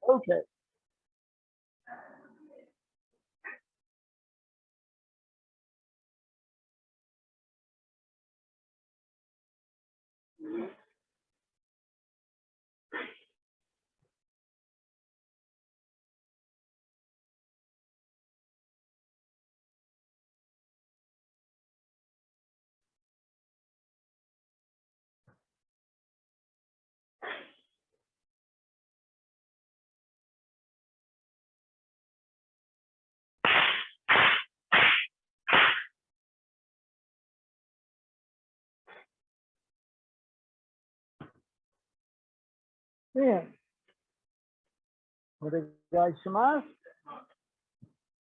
Okay. Then, what did guys Shamas?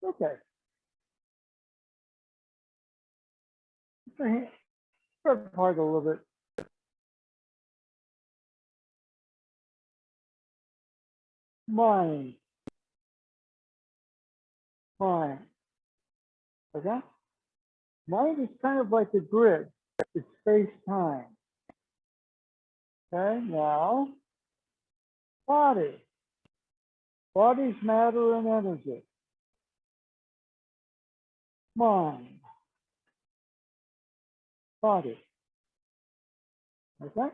Okay. Start apart a little bit. Mind. Mind. Okay? Mind is kind of like a grid. It's space-time. Okay, now, body. Body's matter and energy. Mind. Body. Okay?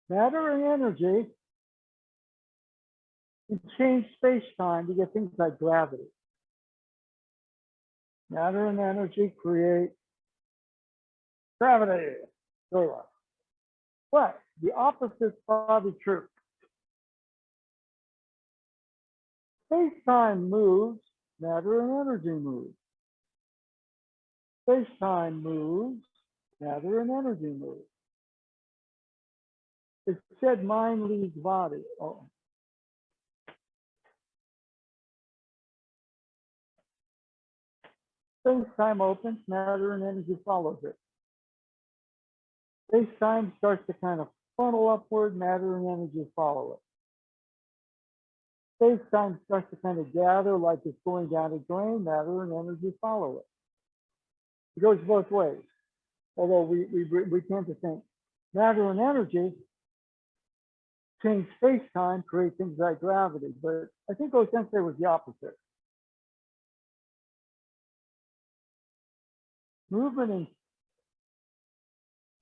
Matter and energy, you change space-time to get things like gravity. Matter and energy create gravity. But the opposite is probably true. Space-time moves, matter and energy moves. Space-time moves, matter and energy moves. It said mind leaves body. Oh. Space-time opens, matter and energy follows it. Space-time starts to kind of funnel upward, matter and energy follow it. Space-time starts to kind of gather like it's going down a drain, matter and energy follow it. It goes both ways. Although we tend to think matter and energy change space-time, create things like gravity, but I think Osensei was the opposite. Movement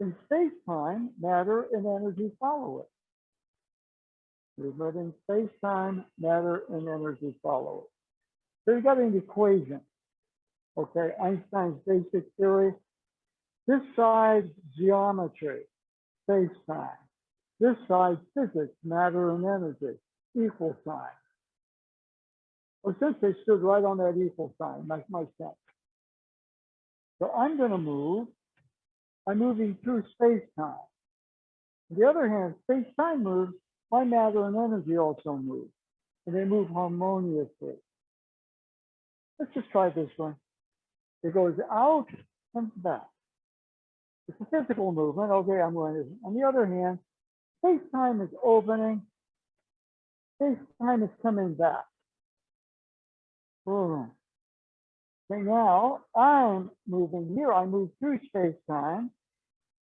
in space-time, matter and energy follow it. Movement in space-time, matter and energy follow it. So you got an equation. Okay, Einstein's basic theory. This side, geometry, space-time. This side, physics, matter and energy, equal sign. Well, since they stood right on that equal sign, makes my sense. So I'm going to move. I'm moving through space-time. On the other hand, space-time moves, my matter and energy also move, and they move harmoniously. Let's just try this one. It goes out, comes back. It's a physical movement. Okay, I'm going to. On the other hand, space-time is opening. Space-time is coming back. Boom. Okay, now I'm moving here. I move through space-time.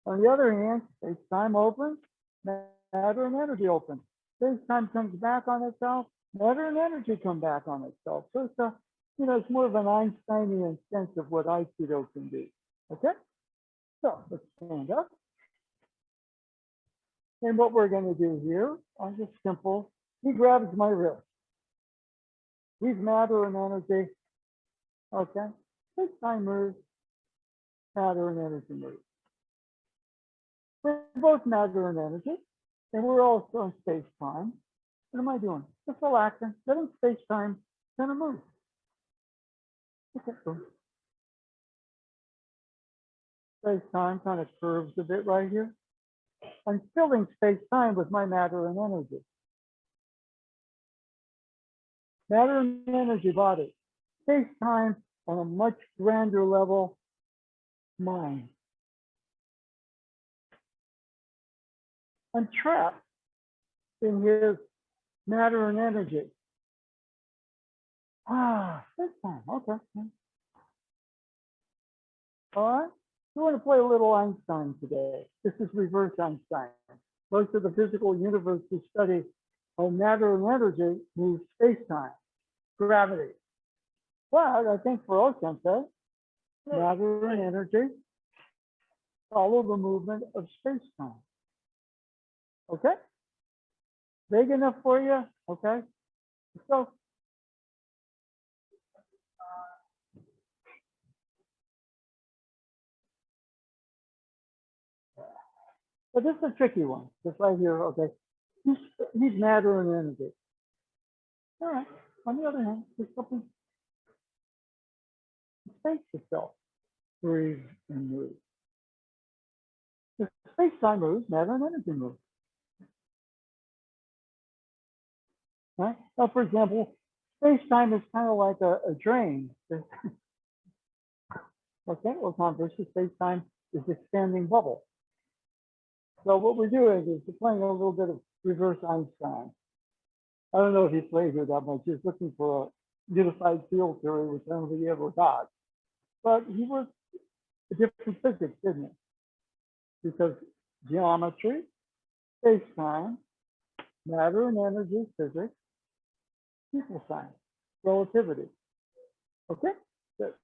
On the other hand, space-time opens, matter and energy opens. Space-time comes back on itself, matter and energy come back on itself. So it's a, it's more of an Einsteinian sense of what Aikido can be. Okay? So let's stand up. And what we're going to do here on just simple, he grabs my wrist. He's matter and energy. Okay? Space-time moves, matter and energy moves. We're both matter and energy, and we're also in space-time. What am I doing? Just relaxing, letting space-time kind of move. Okay, cool. Space-time kind of curves a bit right here. I'm filling space-time with my matter and energy. Matter and energy body. Space-time on a much grander level, mind. I'm trapped in his matter and energy. Space-time, okay. All right. We want to play a little Einstein today. This is reverse Einstein. Most of the physical universe we study of matter and energy moves space-time, gravity. But I think for our sensei, matter and energy follow the movement of space-time. Okay? Big enough for you? Okay? So, but this is a tricky one. This right here, okay? He's matter and energy. All right. On the other hand, there's something space itself breathes and moves. If space-time moves, matter and energy move. Right? Now, for example, space-time is kind of like a drain. Okay, well, conversely, space-time is expanding bubble. So what we're doing is we're playing a little bit of reverse Einstein. I don't know if he played here that much. He's looking for a unified field theory, which I don't think he ever got. But he was a different physics, didn't he? Because geometry, space-time, matter and energy physics, equal sign, relativity. Okay? Good.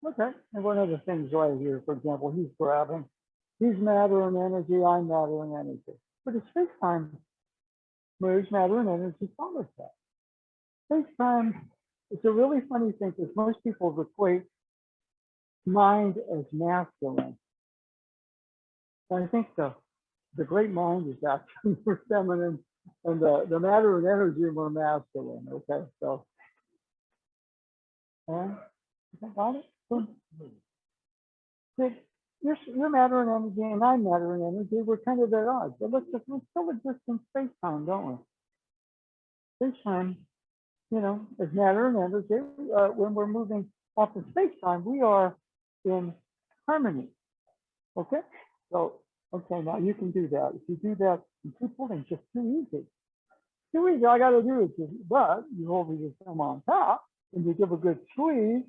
Okay, and one of the things right here, for example, he's grabbing. He's matter and energy, I'm matter and energy. But if space-time moves, matter and energy follows that. Space-time, it's a really funny thing because most people equate mind as masculine. I think the great mind is actually more feminine, and the matter and energy are more masculine. Okay, so got it? You're matter and energy, and I'm matter and energy. We're kind of at odds, but let's still exist in space-time, don't we? Space-time, you know, is matter and energy. When we're moving off of space-time, we are in harmony. Okay, so okay, now you can do that. If you do that, you keep pulling, just too easy. Too easy. All I got to do is but you hold your thumb on top, and you give a good squeeze.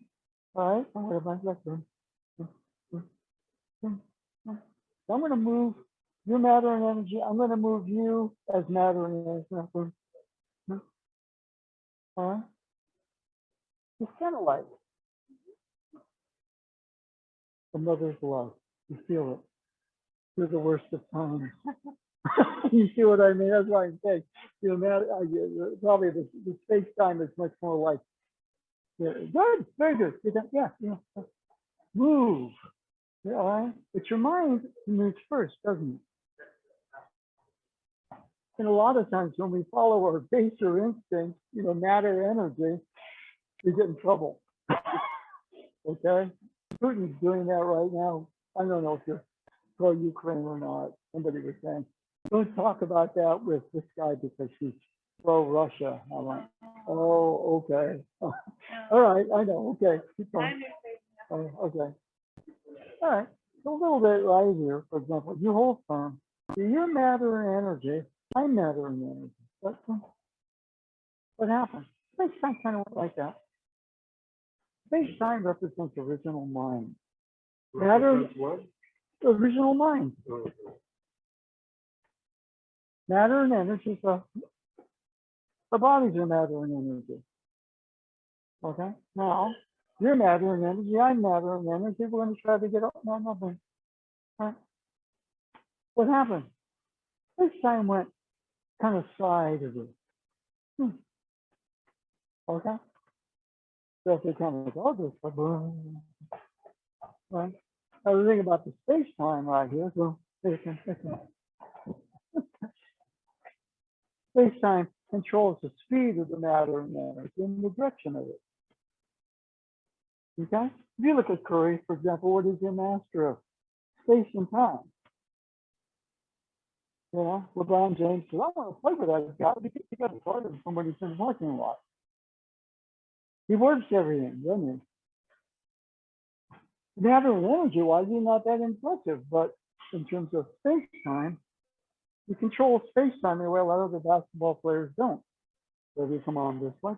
All right, and what about that? So I'm going to move your matter and energy. I'm going to move you as matter and energy. All right. It's kind of like a mother's love. You feel it. Through the worst of times. You see what I mean? That's why I'm saying, you know, probably the space-time is much more like, yeah, good, very good. Yeah, move. Yeah, all right. But your mind moves first, doesn't it? And a lot of times when we follow our baser instincts, you know, matter, energy, we get in trouble. Okay? Putin's doing that right now. I don't know if you're pro-Ukraine or not. Somebody was saying, don't talk about that with this guy because he's pro-Russia. I went, oh, okay. All right, I know. Okay, keep going. Oh, okay. All right. So a little bit right here, for example, you hold firm. You're matter and energy. I'm matter and energy. What happened? Space-time kind of went like that. Space-time represents original mind. Matter, what? Original mind. Matter and energy. So the bodies are matter and energy. Okay. Now you're matter and energy. I'm matter and energy. We're going to try to get up. No, nothing. All right. What happened? Space-time went kind of sideways. Okay. So if they kind of go this way, right? Now the thing about the space-time right here, so space-time controls the speed of the matter and energy and the direction of it. Okay? If you look at Curry, for example, what is your master of? Space and time. You know, LeBron James says, I want to play with that guy because he got started from when he's been working a lot. He works everything, doesn't he? Matter and energy-wise, he's not that impressive, but in terms of space-time, you control space-time in a way a lot of the basketball players don't. So if you come on this way,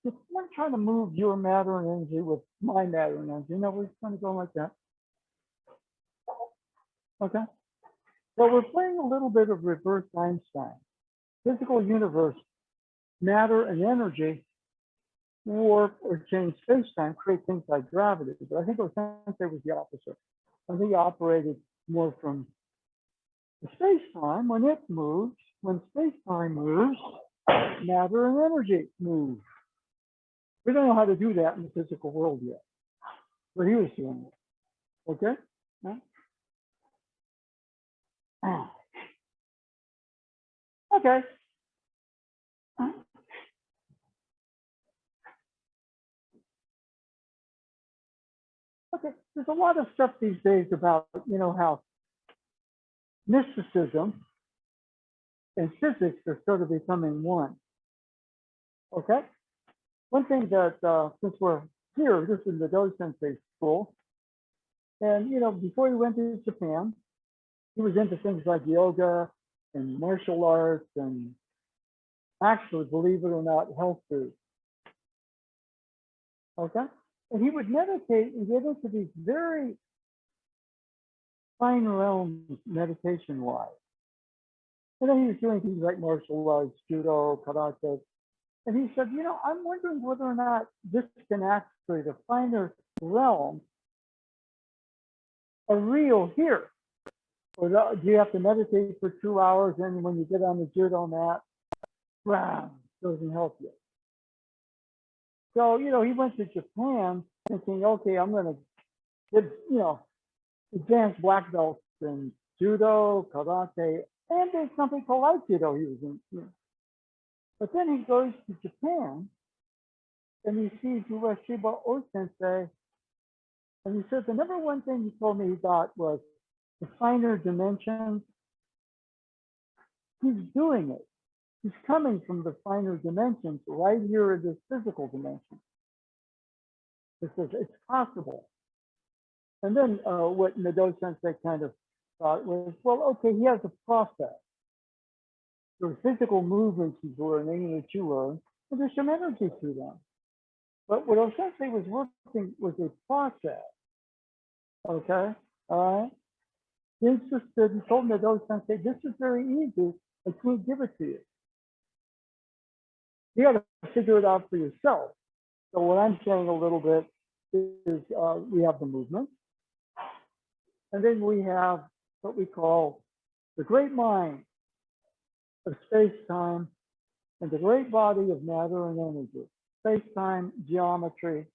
if we're trying to move your matter and energy with my matter and energy, you know, we're trying to go like that. Okay. So we're playing a little bit of reverse Einstein. Physical universe, matter and energy warp or change space-time, create things like gravity. But I think Sensei was the opposite. I think he operated more from the space-time. When it moves, when space-time moves, matter and energy move. We don't know how to do that in the physical world yet, but he was doing it. Okay? Okay. Okay. There's a lot of stuff these days about, how mysticism and physics are sort of becoming one. Okay? One thing that, since we're here, this is the Do Sensei school, and, before he went to Japan, he was into things like yoga and martial arts and actually, believe it or not, health food. Okay? And he would meditate and get into these very fine realms meditation-wise. And then he was doing things like martial arts, judo, karate. And he said, I'm wondering whether or not this can actually, the finer realms are real here. Or do you have to meditate for 2 hours and when you get on the judo mat, bam, doesn't help you. So, he went to Japan thinking, okay, I'm going to get, advanced black belts in judo, karate, and there's something called Aikido he was in. But then he goes to Japan and he sees Ueshiba O-sensei, and he said the number one thing he told me he thought was the finer dimensions. He's doing it. He's coming from the finer dimensions right here in this physical dimension. He says it's possible. And then what Nado Sensei kind of thought was, well, okay, he has a process. There's physical movements he's learning that you learn, and there's some energy to them. But what Sensei was working was a process. Okay, all right. He insisted, he told Nado Sensei, this is very easy. I can't give it to you. You got to figure it out for yourself. So what I'm saying a little bit is we have the movement. And then we have what we call the great mind of space-time and the great body of matter and energy. Space-time, geometry,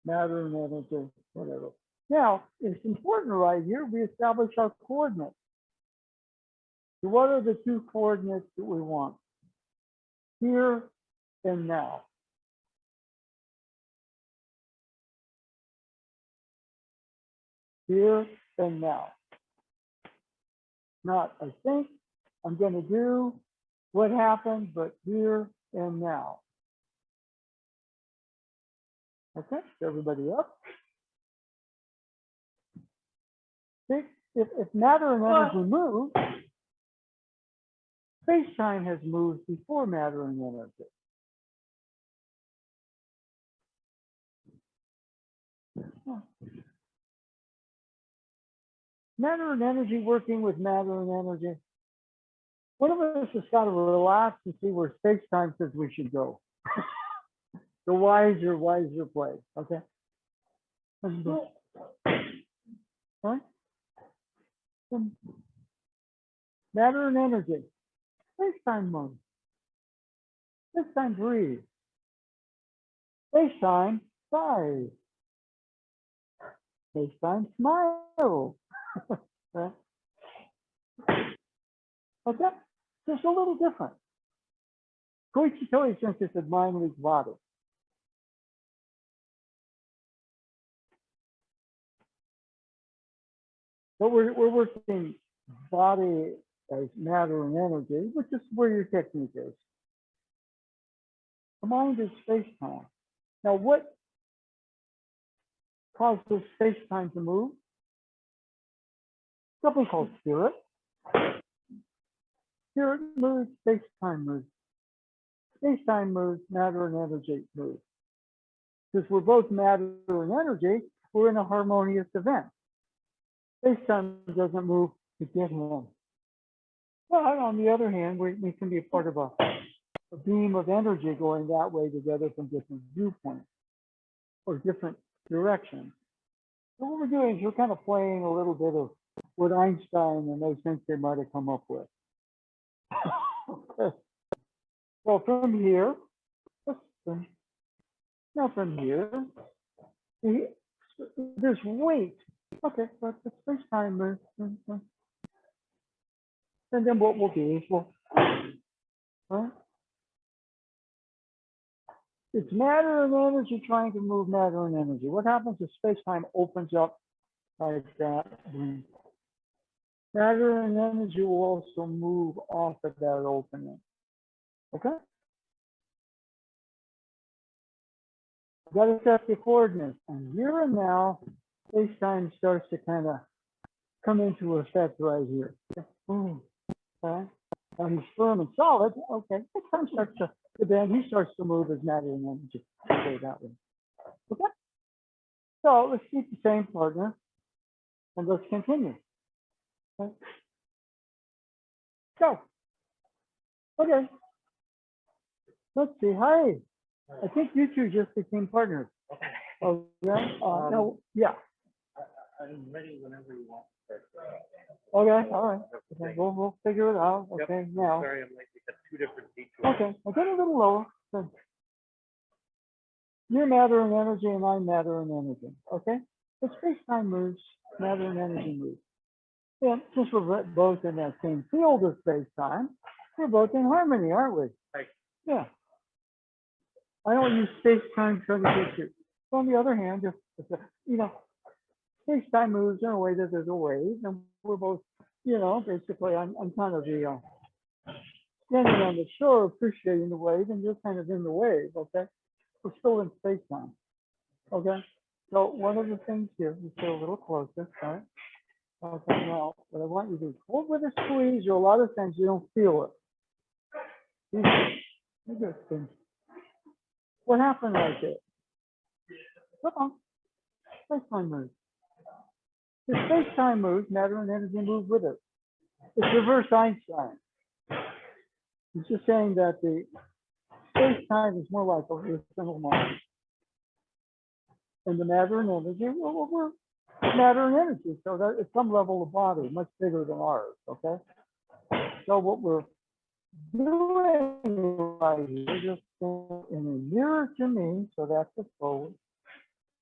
matter and energy, whatever. Now, it's important right here, we establish our coordinates. So what are the two coordinates that we want? Here and now. Here and now. Not, I think I'm going to do what happened, but here and now. Okay, everybody up? See, if matter and energy move, space-time has moved before matter and energy. Matter and energy working with matter and energy. One of us has got to relax and see where space-time says we should go. The wiser place, okay? Right? Matter and energy. Space-time moves. Space-time breathes. Space-time sighs. Space-time smiles. Okay? Okay? Just a little different. Koichi Toei Sensei said mind leads body. But we're working body as matter and energy, which is where your technique is. The mind is space-time. Now, what causes space-time to move? Something called spirit. Spirit moves, space-time moves. Space-time moves, matter and energy moves. Because we're both matter and energy, we're in a harmonious event. Space-time doesn't move to get him. Well, on the other hand, we can be a part of a beam of energy going that way together from different viewpoints or different directions. So what we're doing is we're kind of playing a little bit of what Einstein and those things they might have come up with. Okay. So from here, now from here, there's weight. Okay, but the space-time moves. And then what we'll do is right? It's matter and energy trying to move matter and energy. What happens if space-time opens up like that? Matter and energy will also move off of that opening. Okay? Got to set the coordinates. And here and now, space-time starts to kind of come into effect right here. Okay? Now he's firm and solid. Okay, time starts to bend. He starts to move as matter and energy. Okay, that way. Okay. So let's keep the same partner and let's continue. Okay. So, okay. Let's see. Hi. I think you two just became partners. Okay. No, yeah. I'm ready whenever you want. Okay, all right. Okay, we'll figure it out. Okay, Yep. now. Sorry, I'm late. We got two different detours. Okay, I'll get a little lower. Good. You're matter and energy, and I'm matter and energy. Okay? The space-time moves, matter and energy move. And since we're both in that same field of space-time, we're both in harmony, aren't we? Right. Yeah. I don't use space-time to get you. On the other hand, if space-time moves in a way that there's a wave, and we're both, basically, I'm kind of the standing on the shore appreciating the wave, and you're kind of in the wave, okay? We're still in space-time, okay? So one of the things here, you stay a little closer, all right? Okay, now, what I want you to do, hold with a squeeze, or a lot of times you don't feel it. What happened right there? Come on, space-time moves. The space-time moves, matter and energy move with it. It's reverse Einstein. It's just saying that the space-time is more like a single mind. And the matter and energy, we're matter and energy. So that it's some level of body, much bigger than ours, okay? So what we're doing right here, just in a mirror to me, so that's the forward.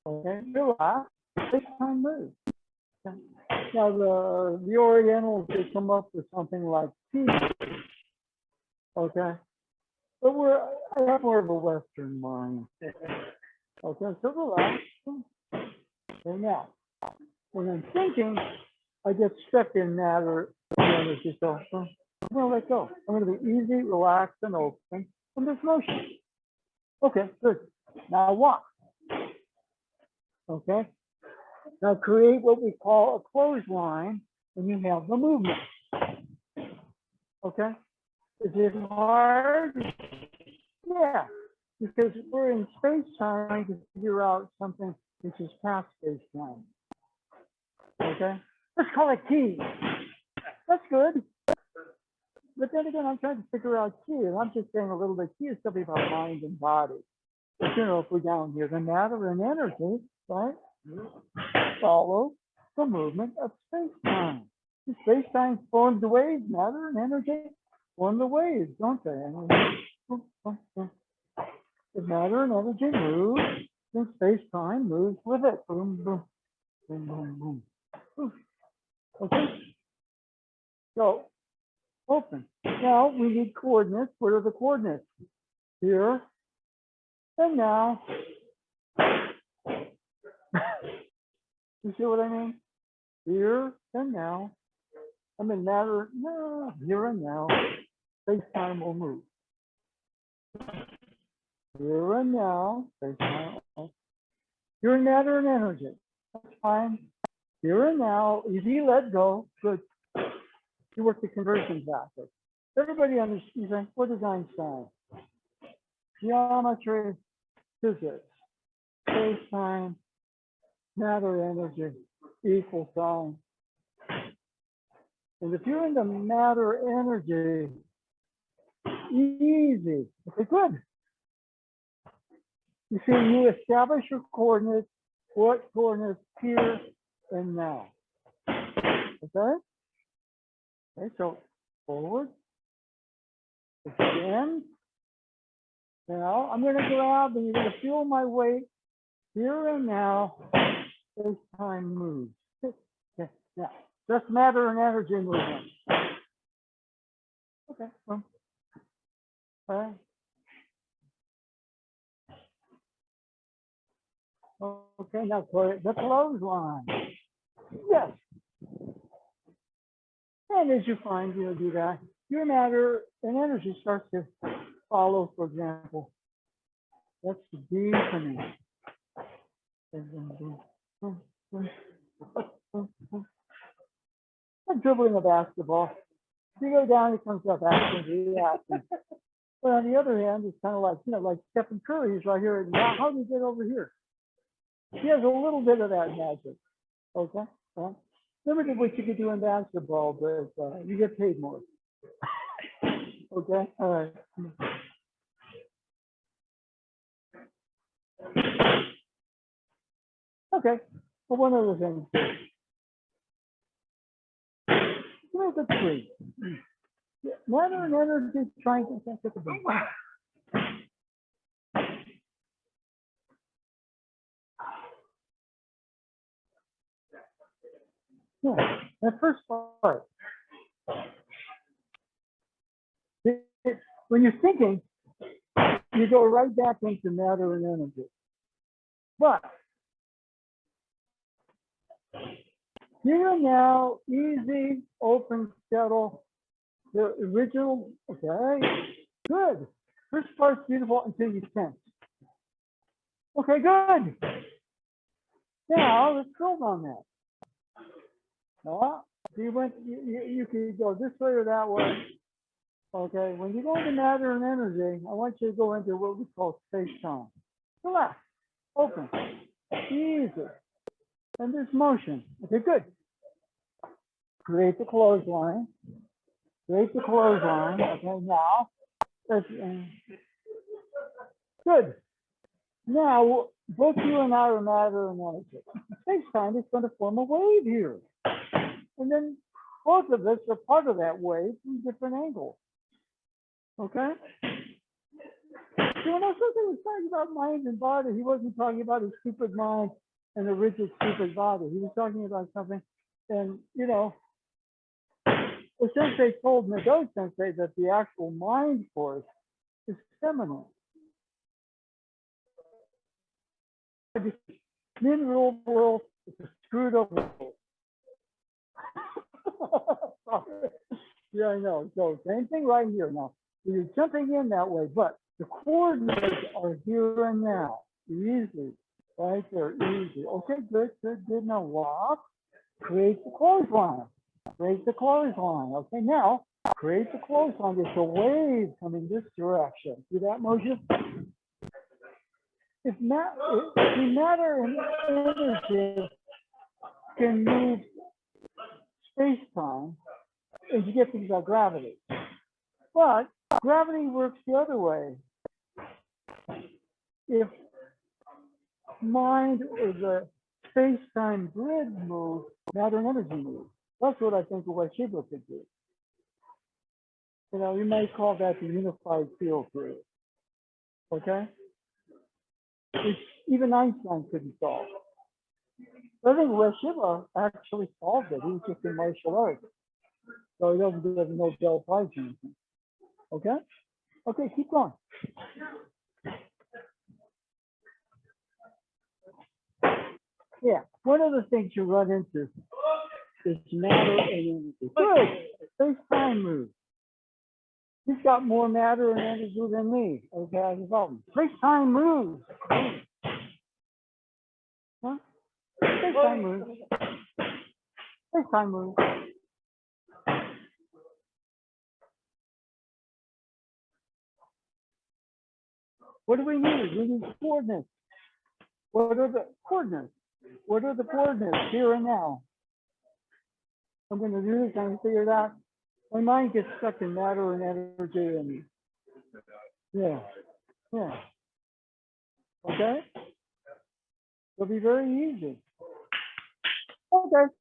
Okay, relax, space-time moves. Okay. Now the Orientals, they come up with something like T. Okay. But I have more of a Western mind. Okay, so relax. And now, when I'm thinking, I get stuck in matter and energy. So I'm going to let go. I'm going to be easy, relaxed, and open. And there's motion. Okay, good. Now walk. Okay. Now create what we call a clothesline, and you have the movement. Okay. Is it hard? Yeah, because we're in space-time trying to figure out something which is past space-time. Okay, let's call it T. That's good. But then again, I'm trying to figure out T, and I'm just saying a little bit. T is something about mind and body. But if we're down here, the matter and energy, right, follow the movement of space-time. Space-time forms the waves, matter and energy form the waves, don't they? The matter and energy move, and space-time moves with it. Boom, boom, boom, boom, boom. Okay. So open. Now we need coordinates. What are the coordinates? Here and now. You see what I mean? Here and now. I mean matter. No, here and now. Space-time will move. Here and now, space-time. Here in matter and energy. That's fine. Here and now, easy, let go. Good. You work the conversions backwards. Everybody understands what is Einstein? Geometry, physics, space-time, matter, energy, equal sign. And if you're into matter energy, easy. Okay, good. You see, you establish your coordinates, what coordinates here and now. Okay? Okay, so forward, extend. Now I'm going to grab and you're going to feel my weight here and now. Space-time moves. Okay, now, just matter and energy movement. Okay, well, all right. Okay, now for the clothesline. Yes. And as you find you do that, your matter and energy starts to follow, for example. That's the deepening. I'm dribbling a basketball. If you go down, it comes up action, reaction. But on the other hand, it's kind of like, like Stephen Curry, he's right here. Now, how do you get over here? He has a little bit of that magic. Okay? Limited what you could do in basketball, but you get paid more. Okay? All right. Okay. Well, one other thing. Look at the tree. Matter and energy trying to think of the yeah, that first part. When you're thinking, you go right back into matter and energy. But here and now, easy, open, settle. The original, okay, good. First part's beautiful until you tense. Okay, good. Now let's build on that. You could go this way or that way. Okay, when you go into matter and energy, I want you to go into what we call space-time. Relax, open, easy, and there's motion. Okay, good. Create the clothesline. Create the clothesline. Okay, now that's good. Now both you and I are matter and energy. Space-time is going to form a wave here, and then both of us are part of that wave from different angles. Okay? So when Osaka was talking about mind and body, he wasn't talking about his stupid mind and the rigid, stupid body. He was talking about something, and the sensei told Nado sensei that the actual mind force is feminine. The mineral world is a screwed up world. Yeah, I know. So same thing right here now. You're jumping in that way, but the coordinates are here and now. Easy. Right there, easy. Okay, good. Now walk. Create the clothesline. Create the clothesline. Okay, now create the clothesline. There's a wave coming this direction. See that motion? If matter and energy can move space-time, and you get things like gravity. But gravity works the other way. If mind or the space-time grid moves, matter and energy move. That's what I think of what Shiva could do. You might call that the unified field theory. Okay? Which even Einstein couldn't solve. But I think Shiva actually solved it. He was just in martial arts. So he doesn't get a Nobel Prize or anything. Okay? Okay, keep going. Yeah, one of the things you run into is matter and energy. Good. Space-time moves. He's got more matter and energy than me. Okay, I developed. Space-time moves. Huh? Space-time moves. Space-time moves. What do we need? We need coordinates. What are the coordinates? What are the coordinates here and now? I'm going to do this. I'm figure it out. My mind gets stuck in matter and energy, and yeah, yeah. Okay, it'll be very easy. Okay,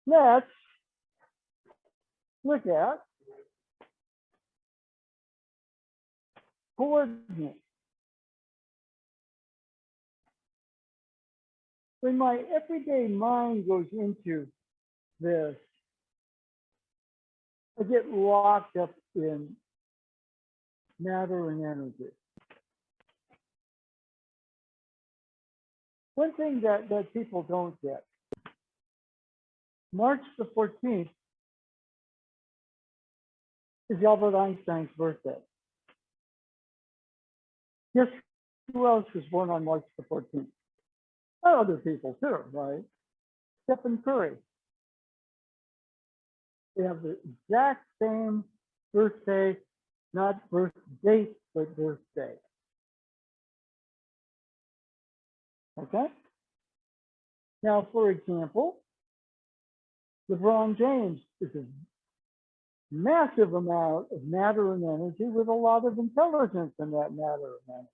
let's look at coordinates. When my everyday mind goes into this, I get locked up in matter and energy. One thing that people don't get, March the 14th is Albert Einstein's birthday. Guess who else was born on March the 14th? Other people too, right? Stephen Curry. They have the exact same birthday, not birth date, but birthday. Okay? Now, for example, LeBron James is a massive amount of matter and energy with a lot of intelligence in that matter and energy.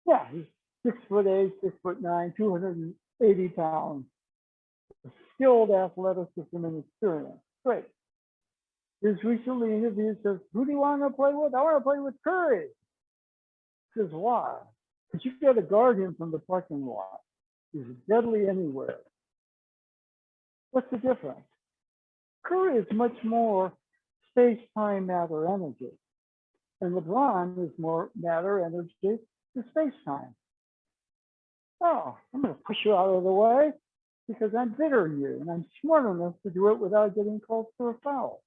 Yeah, he's 6'8", 6'9", 280 pounds. Skilled athleticism and experience. Great. He was recently interviewed, says, who do you want to play with? I want to play with Curry. He says, why? Because you got to guard him from the parking lot. He's deadly anywhere. What's the difference? Curry is much more space-time, matter, energy. And LeBron is more matter, energy, to space-time. Oh, I'm going to push you out of the way because I'm better than you and I'm smart enough to do it without getting called for a foul.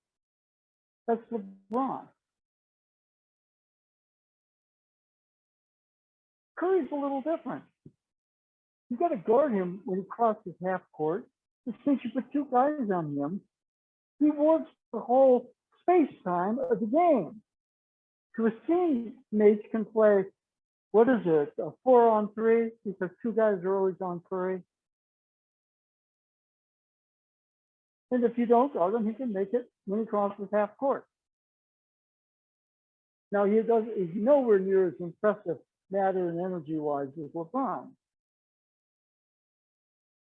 That's LeBron. Curry's a little different. You got to guard him when he crosses half court. Since you put two guys on him, he works the whole space-time of the game. So his teammates can play, what is it, a 4-on-3, because two guys are always on Curry. And if you don't guard him, he can make it when he crosses half court. Now he's nowhere near as impressive matter and energy-wise as LeBron.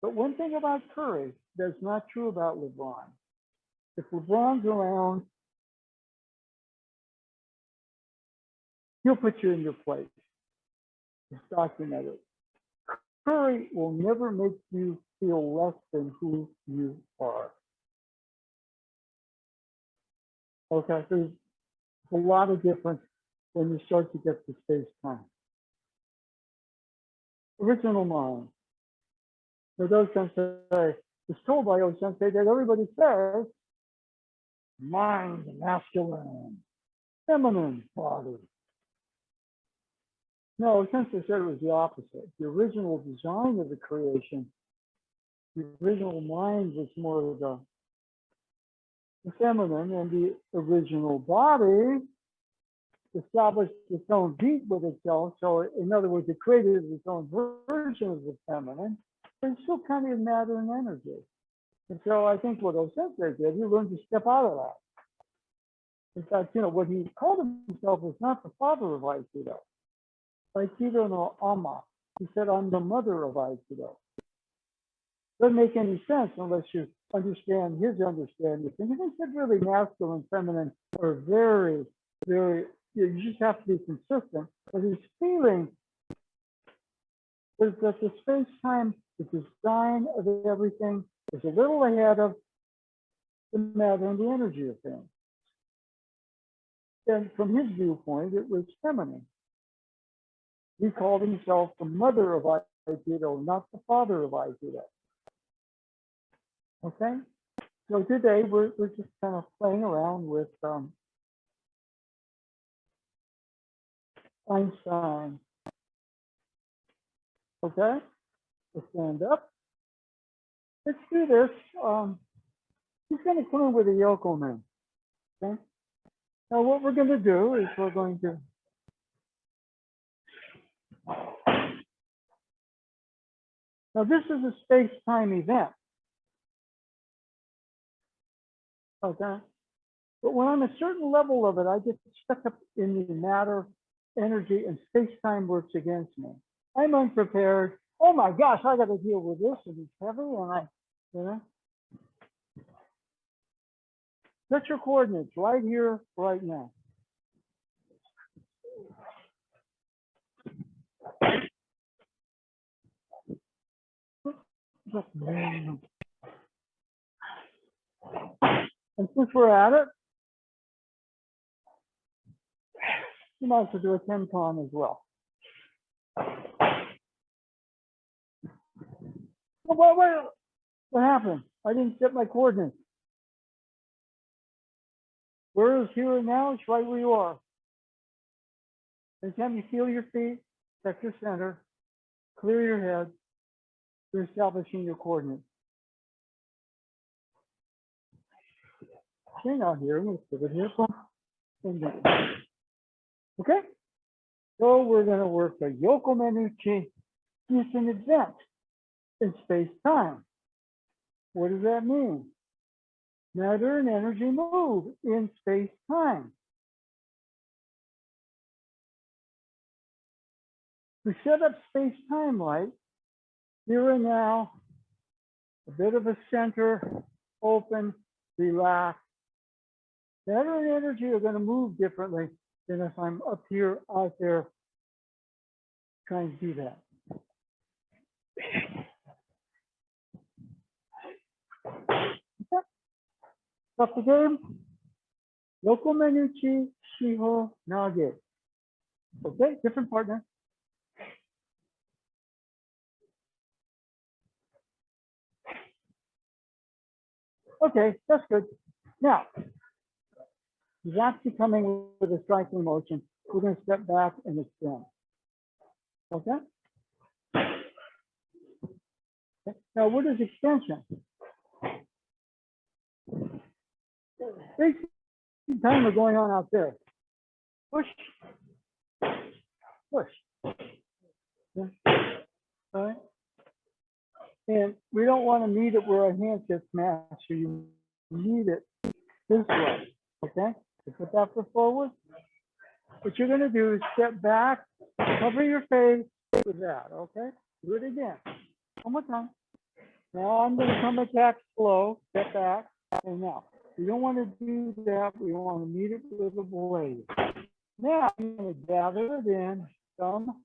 But one thing about Curry that's not true about LeBron. If LeBron's around, he'll put you in your place. It's documented. Curry will never make you feel less than who you are. Okay, there's a lot of difference when you start to get to space-time. Original mind. For those sensei, it's told by O Sensei that everybody says, mind, masculine, feminine body. No, Sensei said it was the opposite. The original design of the creation, the original mind was more of the feminine, and the original body established its own beat with itself. So in other words, it created its own version of the feminine, but it's still kind of matter and energy. And so I think what Osensei did, he learned to step out of that. In fact, what he called himself was not the father of Aikido. Aikido no Ama. He said, I'm the mother of Aikido. Doesn't make any sense unless you understand his understanding. And he said really masculine, feminine are very, very, you just have to be consistent. But his feeling is that the space-time, the design of everything is a little ahead of the matter and the energy of things. And from his viewpoint, it was feminine. He called himself the mother of Aikido, not the father of Aikido. Okay? So today we're just kind of playing around with Einstein. Okay? Let's stand up. Let's do this. He's going to come in with a Yoko Man. Okay? Now what we're going to do is we're going to Now, this is a space-time event. Okay. But when I'm a certain level of it, I get stuck up in the matter, energy, and space-time works against me. I'm unprepared. Oh my gosh, I got to deal with this, and it's heavy, and you know. Set your coordinates right here, right now. And since we're at it, you might as well do a 10 con as well. What happened? I didn't set my coordinates. Where is here and now? It's right where you are. Anytime you feel your feet, check your center, clear your head, you're establishing your coordinates. Okay, now here, I'm going to put it here. Okay? So we're going to work the Yoko Menuchi. It's an event in space-time. What does that mean? Matter and energy move in space-time. We set up space-time right here and now, a bit of a center, open, relax. Matter and energy are going to move differently than if I'm up here, out there, trying to do that. Okay. Up the game. Yoko Menuchi, Shiho, Nage. Okay, different partner. Okay, that's good. Now, that's becoming with a striking motion. We're going to step back and extend. Okay? Okay. Now, what is extension? Basically, time are going on out there. Push. Push. Yeah. All right. And we don't want to meet it where our hands get smashed. So you need it this way. Okay? So put that foot forward. What you're going to do is step back, cover your face with that. Okay? Do it again. One more time. Now I'm going to come attack slow, step back, and now. We don't want to do that. We want to meet it with a blade. Now I'm going to gather it in, thumb,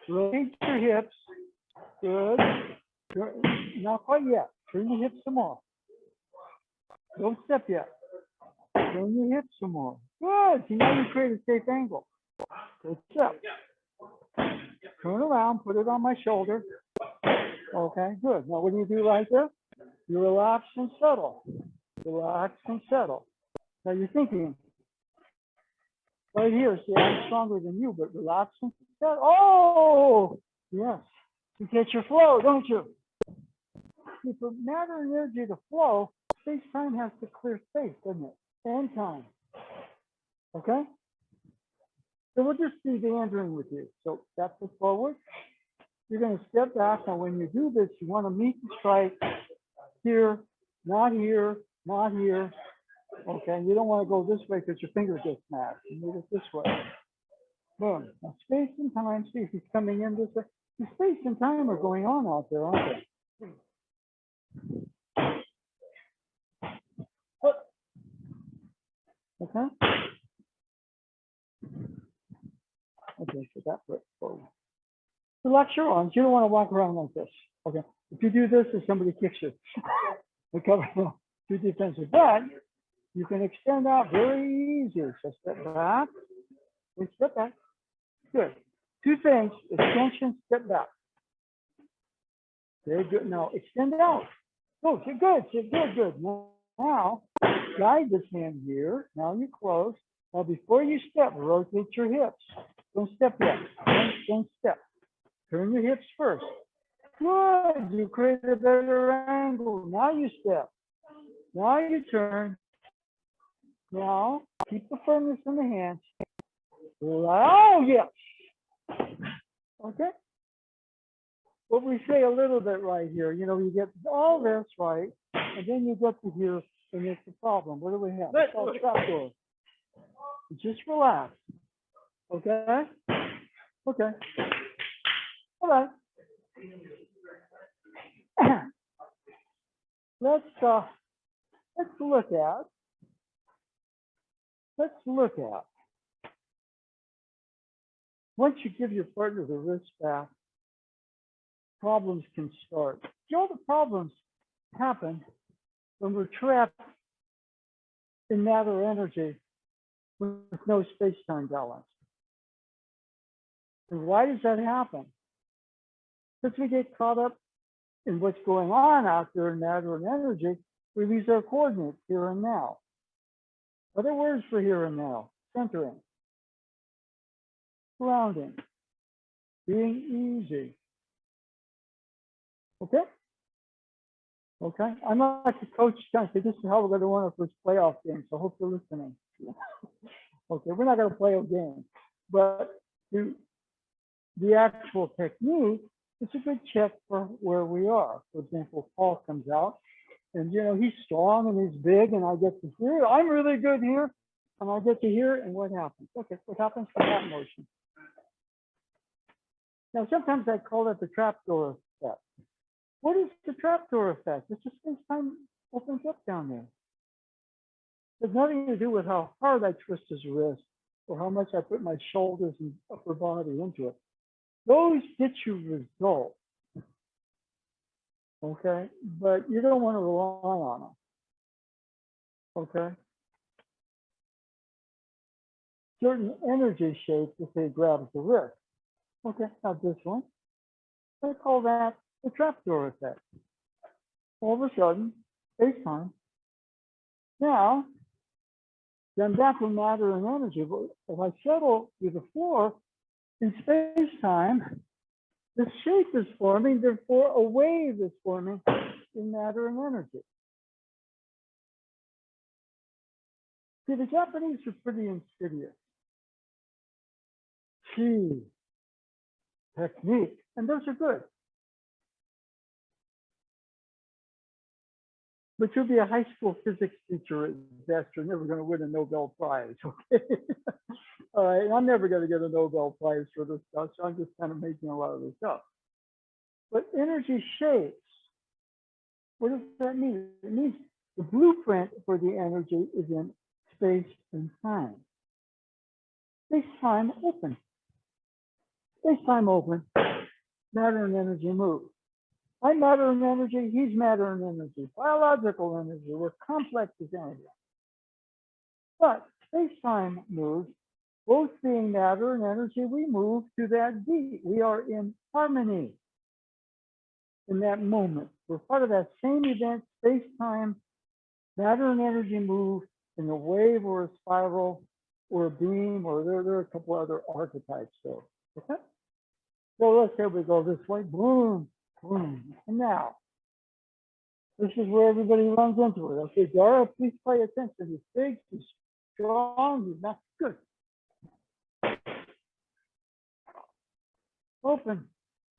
rotate your hips. Good. Not quite yet. Turn your hips some more. Don't step yet. Turn your hips some more. Good. See, now you create a safe angle. Good step. Turn around, put it on my shoulder. Okay, good. Now what do you do right there? You relax and settle. Relax and settle. Now you're thinking, right here, see, I'm stronger than you, but relax and settle. Oh, yes. You get your flow, don't you? See, for matter and energy to flow, space-time has to clear space, doesn't it? And time. Okay? So we'll just be meandering with you. So step it forward. You're going to step back. Now, when you do this, you want to meet the strike here, not here, not here. Okay, you don't want to go this way because your fingers get smashed. You move it this way. Boom. Now, space and time, see if he's coming in this way. The space and time are going on out there, aren't they? Okay. Okay, so that foot forward. Relax your arms. You don't want to walk around like this. Okay. If you do this, if somebody kicks you, recover too defensive. But you can extend out very easy. So step back. And step back. Good. Two things. Extension, step back. Very good. Now extend it out. Oh, good, good. Now, guide this hand here. Now you close. Now before you step, rotate your hips. Don't step yet. Don't step. Turn your hips first. Good. You create a better angle. Now you step. Now you turn. Now keep the firmness in the hands. Oh yes. Okay. But we say a little bit right here. You know, you get all this right, and then you get to here, and it's a problem. What do we have? It's called trapdoor. Just relax. Okay? Okay. All right. let's look at once you give your partner the wrist back, problems can start. You know, the problems happen when we're trapped in matter energy with no space-time balance. And why does that happen? Because we get caught up in what's going on out there in matter and energy, we lose our coordinates here and now. Other words for here and now: centering, grounding, being easy. Okay? Okay? I'm not the coach trying to say this is how we're going to win our first playoff game, so I hope you're listening. Okay, we're not going to play a game, but the actual technique is a good check for where we are. For example, Paul comes out, and you know, he's strong and he's big, and I get to hear, I'm really good here, and I get to hear, and what happens? Okay, what happens to that motion? Now, sometimes I call that the trapdoor effect. What is the trapdoor effect? It's just space-time opens up down there. It has nothing to do with how hard I twist his wrist or how much I put my shoulders and upper body into it. Those get you results, okay? But you don't want to rely on them, okay? Certain energy shapes, if they grab the wrist. Okay, now this one, I call that the trapdoor effect. All of a sudden, space-time. Now, then back to matter and energy. But if I settle to the floor in space-time, the shape is forming, therefore a wave is forming in matter and energy. See, the Japanese are pretty insidious. Chi, technique, and those are good. But you'll be a high school physics teacher at best. You're never going to win a Nobel Prize, okay? All right, I'm never going to get a Nobel Prize for this stuff, so I'm just kind of making a lot of this up. But energy shapes, what does that mean? It means the blueprint for the energy is in space and time. Space-time open. Space-time open, matter and energy move. I'm matter and energy, he's matter and energy, biological energy, we're complex as anything. But space-time moves, both being matter and energy, we move to that beat. We are in harmony in that moment. We're part of that same event, space-time, matter and energy move in a wave or a spiral or a beam, or there are a couple other archetypes there, okay? So let's say we go this way, boom, boom. And now, this is where everybody runs into it. Okay, Dara, please pay attention. He's big, he's strong, he's not good. Open.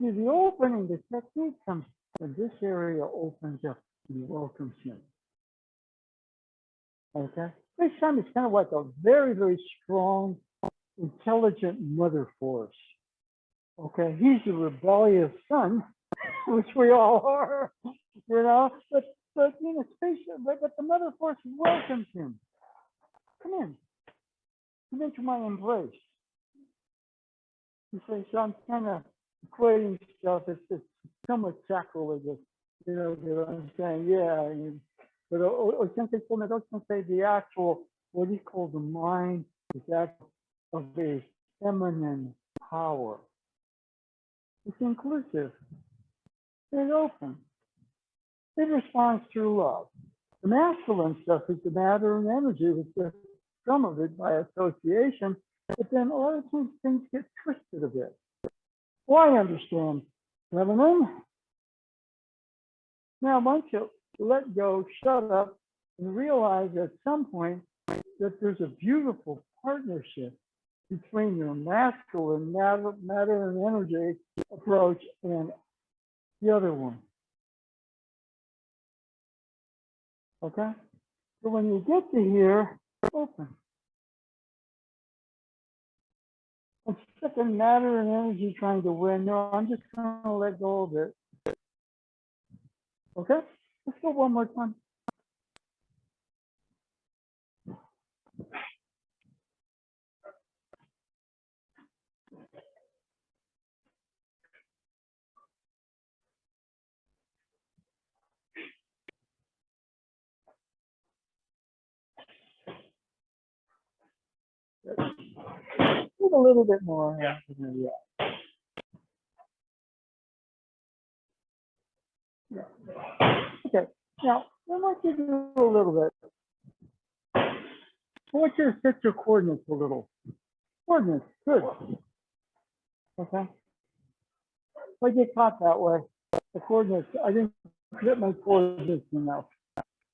See, the opening, the technique comes when this area opens up and welcomes him. Okay? This time it's kind of like a very, very strong, intelligent mother force. Okay, he's a rebellious son, which we all are, you know, but you know, but the mother force welcomes him. Come into my embrace. You say, so I'm kind of equating stuff. It's somewhat sacrilegious, you know what I'm saying? Yeah, but I don't say the actual, what he calls the mind is that of a feminine power. It's inclusive. It's open. It responds through love. The masculine stuff is the matter and energy, with just some of it by association, but then a lot of times things get twisted a bit. Well, I understand feminine. Now, once you let go, shut up, and realize at some point that there's a beautiful partnership between your masculine matter and energy approach and the other one. Okay? So when you get to here, open. I'm sick of matter and energy trying to win. No, I'm just going to let go of it. Okay? Let's go one more time. Need a little bit more. Yeah. Yeah. Okay. Now, I want you to do a little bit. I want you to set your coordinates a little. Coordinates, good. Okay. If I get caught that way, the coordinates, I didn't get my coordinates enough.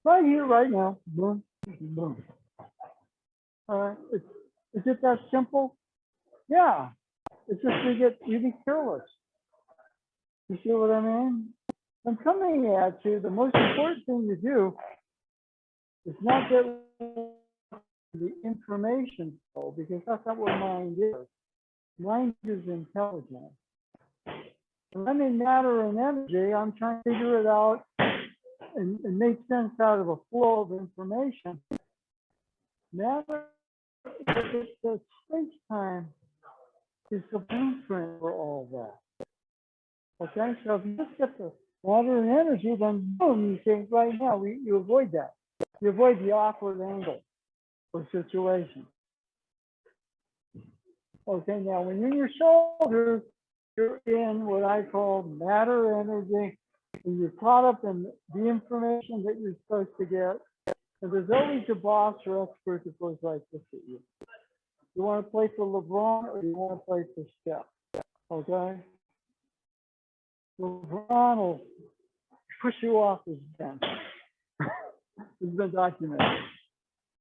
Right here, right now. Boom, boom. All right. Is it that simple? Yeah. It's just you get really careless. You see what I mean? I'm coming at you. The most important thing to do is not get the information flow, because that's not what mind is. Mind is intelligent. When I'm in matter and energy, I'm trying to figure it out and make sense out of a flow of information. Matter, the space-time is the blueprint for all that. Okay, so if you just get the matter and energy, then boom, you say right now, you avoid that. You avoid the awkward angle or situation. Okay, now when you're in your shoulders, you're in what I call matter energy, and you're caught up in the information that you're supposed to get. And there's always a boss or expert that goes like this at you. You want to play for LeBron or you want to play for Steph? Okay? LeBron will push you off his bench. It's been documented.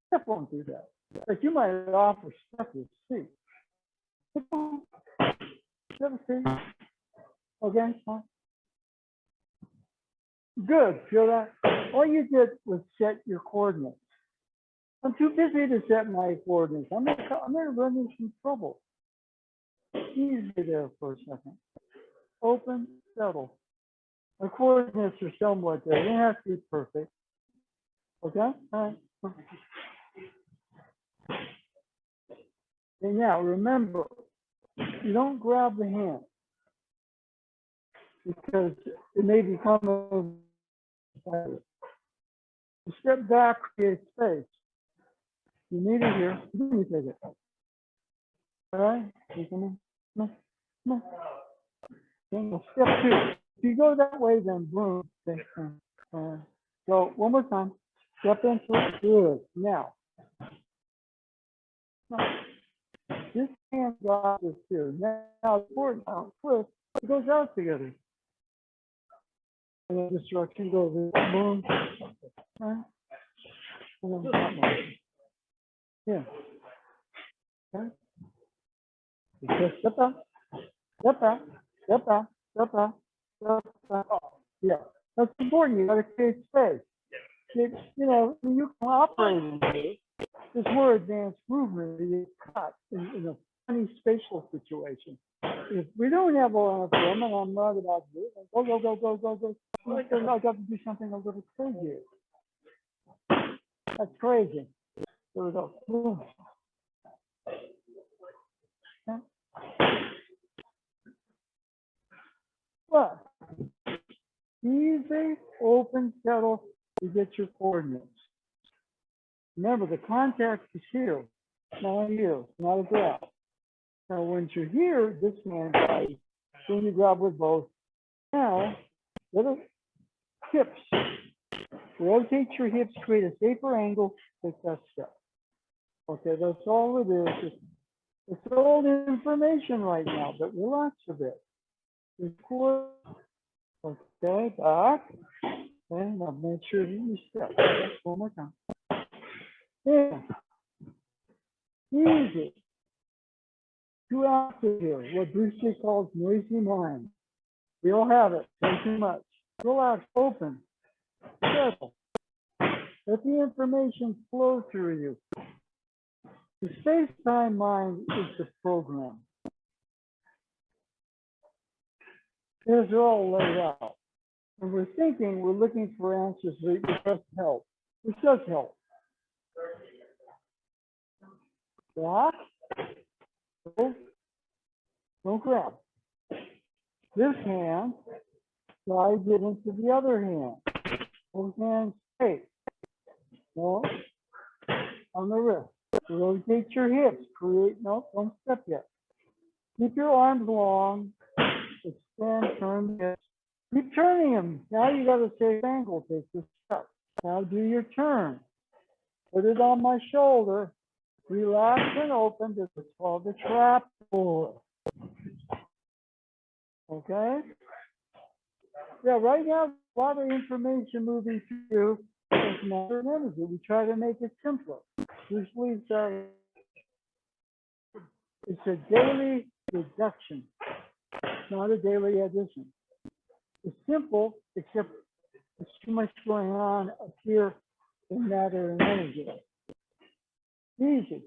Steph won't do that. Like you might offer Steph his seat. Have a seat. Okay, fine. Good. Feel that? All you did was set your coordinates. I'm too busy to set my coordinates. I'm gonna run into some trouble. Easy there for a second. Open, settle. My coordinates are somewhat there. They don't have to be perfect. Okay? All right. And now remember, you don't grab the hand because it may become a step back, create space. You need it here. Let me take it. All right? You come in. No, no. Okay, step two. If you go that way, then boom. So one more time. Step into it. Good. Now, this hand got this here. Now, forward now, twist. It goes out together. And then this direction goes in. Boom. Right? Yeah. Okay. Just step out. Step out. Step out. Step out. Step out. Yeah. That's important. You got to create space. You know, you can operate in this. It's more advanced movement. You cut in a funny spatial situation. If we don't have all of them, and I'm not about to do it, go. I got to do something a little crazy. That's crazy. There we go. Boom. Okay. But easy, open, settle, you get your coordinates. Remember, the contact is here, not here, not a grab. Now, once you're here, this hand guys, then you grab with both. Now, little hips. Rotate your hips, create a safer angle, take that step. Okay, that's all it is. It's old information right now, but relax a bit. Record. Okay, back. And now make sure you step. One more time. Yeah. Easy. Too active here, what Bruce Lee calls noisy mind. We all have it. Way too much. Relax, open, settle. Let the information flow through you. The space-time mind is the program. It's all laid out. When we're thinking, we're looking for answers that just help. It does help. Block. Don't grab. This hand slides it into the other hand. Both hands straight. No, on the wrist. Rotate your hips. Create, no, don't step yet. Keep your arms long. Extend, turn the hips. Keep turning them. Now you got a safe angle. Take the step. Now do your turn. Put it on my shoulder. Relax and open. This is called the trap door. Okay? Yeah, right now, a lot of information moving through is matter and energy. We try to make it simpler. Usually it's a daily reduction, not a daily addition. It's simple, except there's too much going on up here in matter and energy. Easy.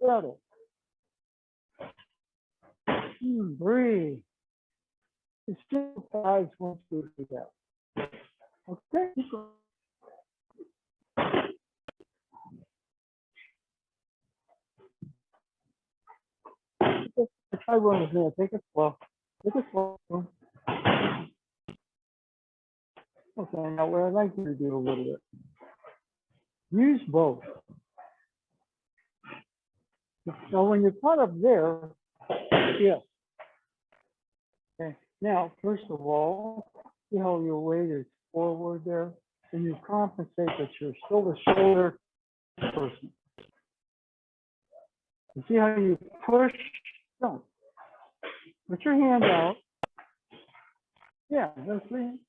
Settle. Breathe. It's simple guys once we do that. Okay. Try one with me. Take it slow. Take it slow. Okay, now what I'd like you to do a little bit. Use both. So when you're caught up there, yes. Okay. Now, first of all, see how your weight is forward there, and you compensate that you're still the shoulder person. You see how you push? Don't. Put your hand out. Yeah, that's it.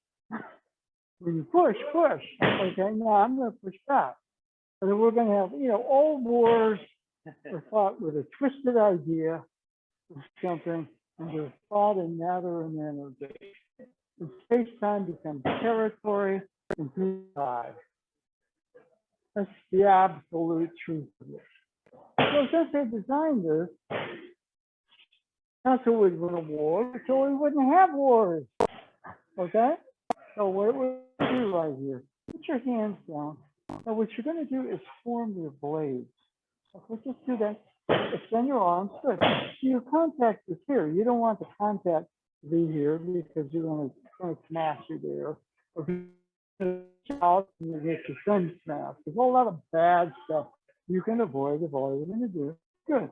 When you push, push. Okay, now I'm going to push back. And then we're going to have, old wars are fought with a twisted idea of something, and they're fought in matter and energy. And space-time becomes territory and time. That's the absolute truth of it. So since they designed this, that's what we would win a war, so we wouldn't have wars. Okay? So what we do right here, put your hands down. Now what you're going to do is form your blades. Okay, just do that. Extend your arms. Good. So your contact is here. You don't want the contact to be here because you're going to smash you there. Or out and you get your thumb smashed. There's a whole lot of bad stuff you can avoid if all you're going to do. Good.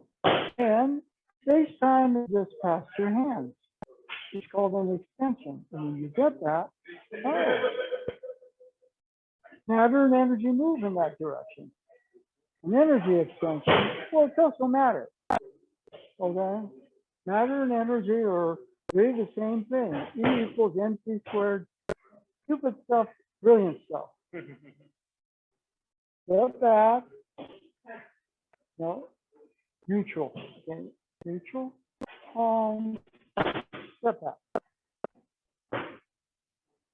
And space-time is just past your hands. It's called an extension. And when you get that, matter and energy move in that direction. An energy extension, well, it's also matter. Okay? Matter and energy are really the same thing. E equals mc squared. Stupid stuff, brilliant stuff. Step back. No. Neutral. Okay. Neutral. Step back.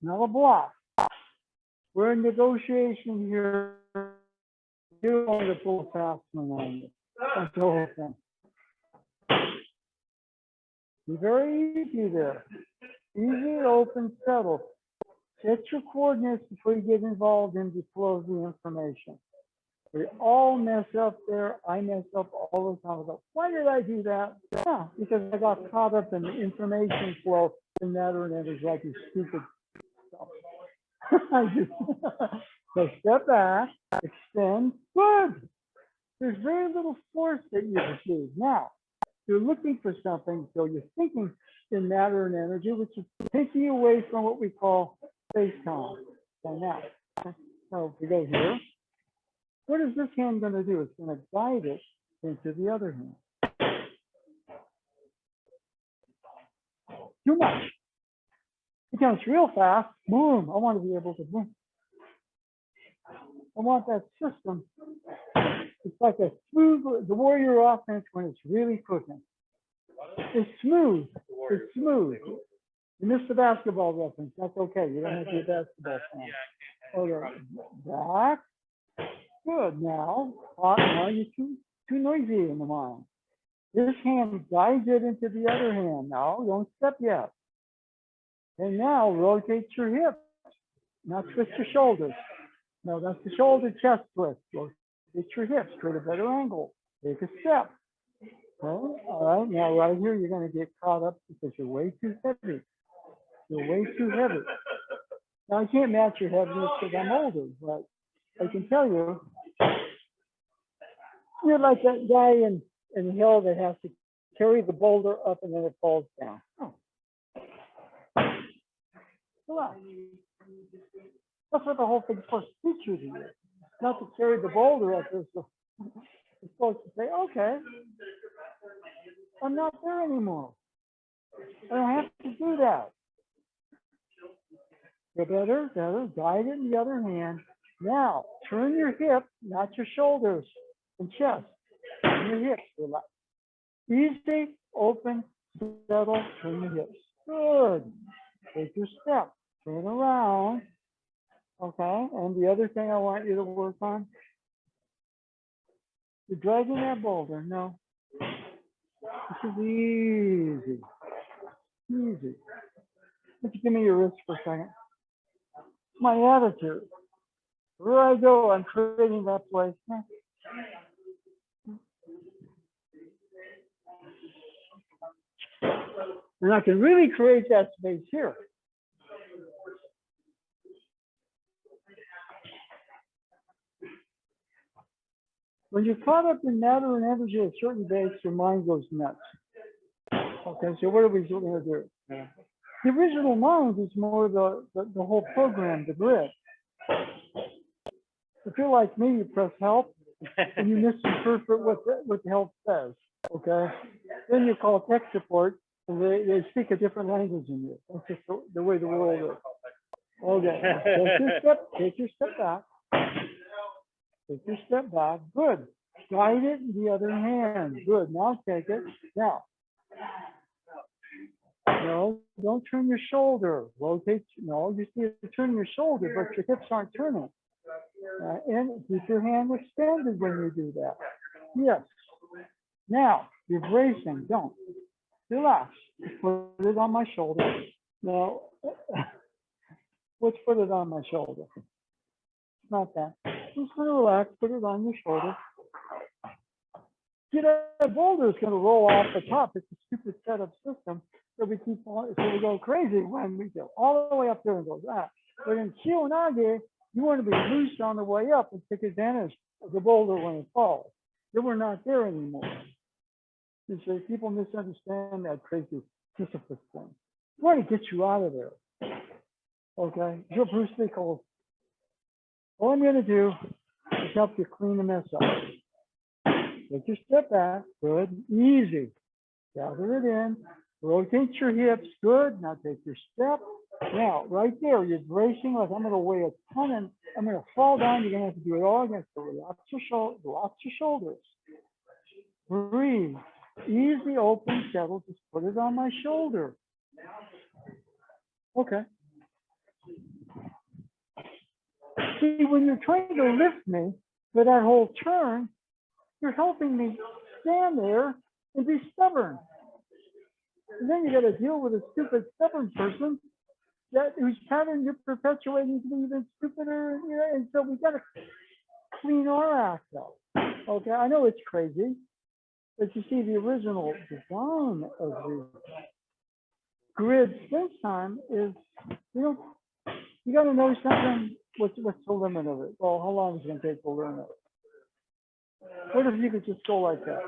Now a block. We're in negotiation here. You want to pull fast on you. That's the whole thing. Be very easy there. Easy, open, settle. Set your coordinates before you get involved in the flow of the information. We all mess up there. I mess up all the time. I go, why did I do that? Yeah, because I got caught up in the information flow and matter and energy, like this stupid stuff. I just so step back, extend, good. There's very little force that you receive. Now, you're looking for something, so you're thinking in matter and energy, which is taking you away from what we call space-time. So now, so if we go here, what is this hand going to do? It's going to guide it into the other hand. Too much. It comes real fast. Boom. I want to be able to boom. I want that system. It's like a smooth, the warrior offense when it's really cooking. It's smooth. It's smooth. You missed the basketball reference. That's okay. You don't have to be a basketball fan. Okay. Back. Good. Now you're too noisy in the mind. This hand guides it into the other hand. Now, don't step yet. And now rotate your hips. Not twist your shoulders. No, that's the shoulder chest twist. Rotate your hips, create a better angle. Take a step. Okay? All right, now right here, you're going to get caught up because you're way too heavy. You're way too heavy. Now, I can't match your heaviness because I'm older, but I can tell you, you're like that guy in the hill that has to carry the boulder up and then it falls down. Oh. Relax. That's what the whole thing's supposed to teach you to do. Not to carry the boulder up. It's supposed to say, okay, I'm not there anymore. I don't have to do that. Go better, guide it in the other hand. Now, turn your hips, not your shoulders and chest. Turn your hips, relax. Easy, open, settle, turn your hips. Good. Take your step, turn around. Okay, and the other thing I want you to work on, you're dragging that boulder. No, this is easy. Easy. Let's give me your wrist for a second. My attitude. Where I go, I'm creating that place. And I can really create that space here. When you're caught up in matter and energy at a certain base, your mind goes nuts. Okay, so what are we going to do? Yeah. The original mind is more the whole program, the grid. If you're like me, you press help and you misinterpret what the help says. Okay, then you call tech support and they speak a different language in you. That's just the way the world is. Okay, take your step back. Take your step back. Good. Guide it in the other hand. Good. Now take it. Now. No, don't turn your shoulder. Rotate. No, you see you turn your shoulder, but your hips aren't turning. And keep your hand extended when you do that. Yes. Now, you're bracing. Don't. Relax. Just put it on my shoulder. Now, let's put it on my shoulder. Not that. Just gonna relax, put it on your shoulder. See, that boulder is going to roll off the top. It's a stupid setup system. So we keep on, so we go crazy when we go all the way up there and go that. But in Kiyonage, you want to be loose on the way up and take advantage of the boulder when it falls. Then we're not there anymore. And so people misunderstand that crazy Sisyphus thing. We want to get you out of there. Okay? Your Bruce Lee calls. All I'm going to do is help you clean the mess up. Take your step back. Good. Easy. Gather it in. Rotate your hips. Good. Now take your step. Now, right there, you're bracing like I'm going to weigh a ton and I'm going to fall down. You're going to have to do it all again. So relax your shoulders. Breathe. Easy, open, settle. Just put it on my shoulder. Okay. See, when you're trying to lift me for that whole turn, you're helping me stand there and be stubborn. And then you got to deal with a stupid, stubborn person whose pattern you're perpetuating to be even stupider. And so we got to clean our act up. Okay, I know it's crazy, but you see, the original design of the grid space-time is, you got to know something. What's the limit of it? Well, how long is it going to take to learn it? What if you could just go like that?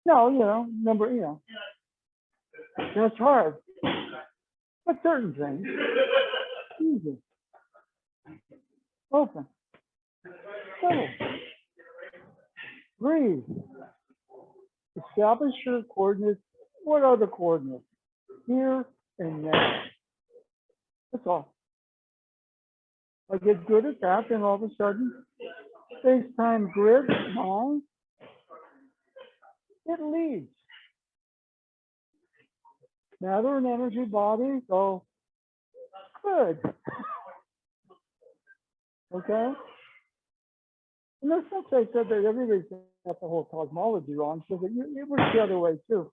No, that's hard. But certain things, easy. Open. Settle. Breathe. Establish your coordinates. What are the coordinates? Here and now. That's all. I get good at that, and all of a sudden, space-time grid, mind, it leads. Matter and energy body go good. Okay? And the sensei said that everybody's got the whole cosmology wrong, so that it works the other way too.